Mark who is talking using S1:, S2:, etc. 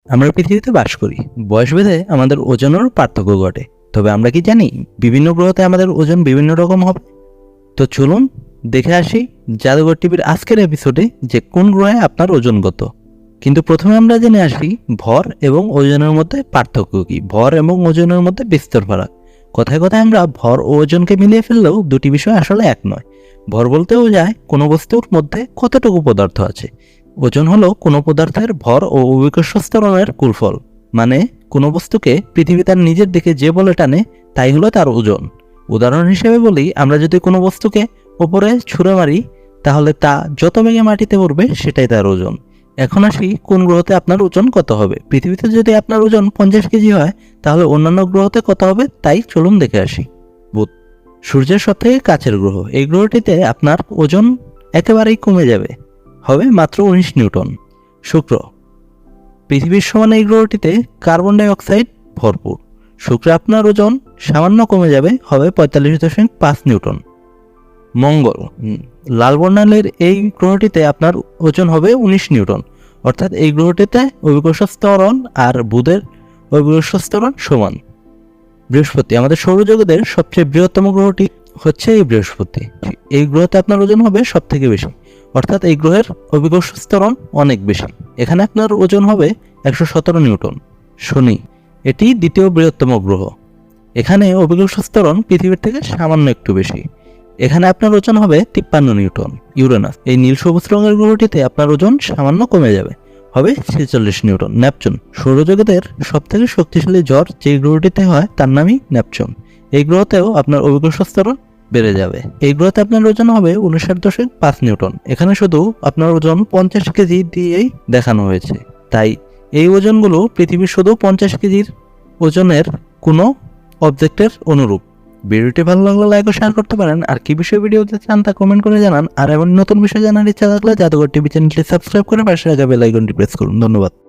S1: আমরা পৃথিবীতে বাস করি, বয়সভেদে আমাদের ওজনেরও পার্থক্য ঘটে। তবে আমরা কি জানি বিভিন্ন গ্রহতে আমাদের ওজন বিভিন্ন রকম হবে? তো চলুন দেখে আসি জাদুঘর টিভির আজকের এপিসোডে যে কোন গ্রহে আপনার ওজন কত। কিন্তু প্রথমে আমরা জেনে আসি ভর এবং ওজনের মধ্যে পার্থক্য কি। ভর এবং ওজনের মধ্যে বিস্তর ফারাক। কথায় কথায় আমরা ভর ও ওজনকে মিলিয়ে ফেললেও দুটি বিষয় আসলে এক নয়। ভর বলতে বোঝায় কোনো বস্তুর মধ্যে কতটুকু পদার্থ আছে। ওজন হলো কোনো পদার্থের ভর ও অভিকর্ষ ত্বরণের কুলফল। মানে কোনো বস্তুকে পৃথিবী তার নিজের দিকে যে বলে টানে তাই হলো তার ওজন। উদাহরণ হিসেবে বলি, আমরা যদি কোনো বস্তুকে ওপরে ছুঁড়ে মারি তাহলে তা যত বেগে মাটিতে পড়বে সেটাই তার ওজন। এখন আসি কোন গ্রহতে আপনার ওজন কত হবে। পৃথিবীতে যদি আপনার ওজন 50 কেজি হয় তাহলে অন্যান্য গ্রহতে কত হবে তাই চলুন দেখে আসি। বুধ সূর্যের সবথেকে কাছের গ্রহ। এই গ্রহটিতে আপনার ওজন একেবারেই কমে যাবে, হবে মাত্র 19 নিউটন। শুক্র পৃথিবীর সমান এই গ্রহটিতে কার্বন ডাই অক্সাইড ভরপুর। শুক্রে আপনার ওজন সামান্য কমে যাবে, হবে 45.5 নিউটন। মঙ্গল লাল বর্ণালীর এই গ্রহটিতে আপনার ওজন হবে 19 নিউটন। অর্থাৎ এই গ্রহটিতে অভিকর্ষ ত্বরণ আর বুধের অভিকর্ষ ত্বরণ সমান। বৃহস্পতি আমাদের সৌরজগতের সবচেয়ে বৃহত্তম গ্রহটি হচ্ছে এই বৃহস্পতি। এই গ্রহতে আপনার ওজন হবে সব থেকে বেশি, অর্থাৎ এই গ্রহের অভিকর্ষ ত্বরণ অনেক বেশি। এখানে আপনার ওজন হবে 117 নিউটন। শনি এটি দ্বিতীয় বৃহত্তম গ্রহ। এখানে অভিকর্ষ ত্বরণ পৃথিবীর থেকে সামান্য একটু বেশি। এখানে আপনার ওজন হবে 53 নিউটন। ইউরেনাস এই নীল সবুজ রঙের গ্রহটিতে আপনার ওজন সামান্য কমে যাবে, হবে 46 নিউটন। নেপচুন সৌরজগতের সব থেকে শক্তিশালী ঝড় যে গ্রহটিতে হয় তার নামই নেপচুন। এই গ্রহতেও আপনার অভিকর্ষ ত্বরণ বেড়ে যাবে। এই গ্রহতে আপনার ওজন হবে 59.5 নিউটন। এখানে শুধু আপনার ওজন 50 কেজি দিয়েই দেখানো হয়েছে, তাই এই ওজনগুলো পৃথিবীর শুধু 50 কেজির ওজনের কোনো অবজেক্টের অনুরূপ। ভিডিওটি ভালো লাগলে লাইক ও শেয়ার করতে পারেন। আর কি বিষয়ে ভিডিও দিতে চান তা কমেন্ট করে জানান। আর এমন নতুন বিষয় জানার ইচ্ছা থাকলে জাদুঘর টিভি চ্যানেলটি সাবস্ক্রাইব করে পাশে থাকা বেল আইকনটি প্রেস করুন। ধন্যবাদ।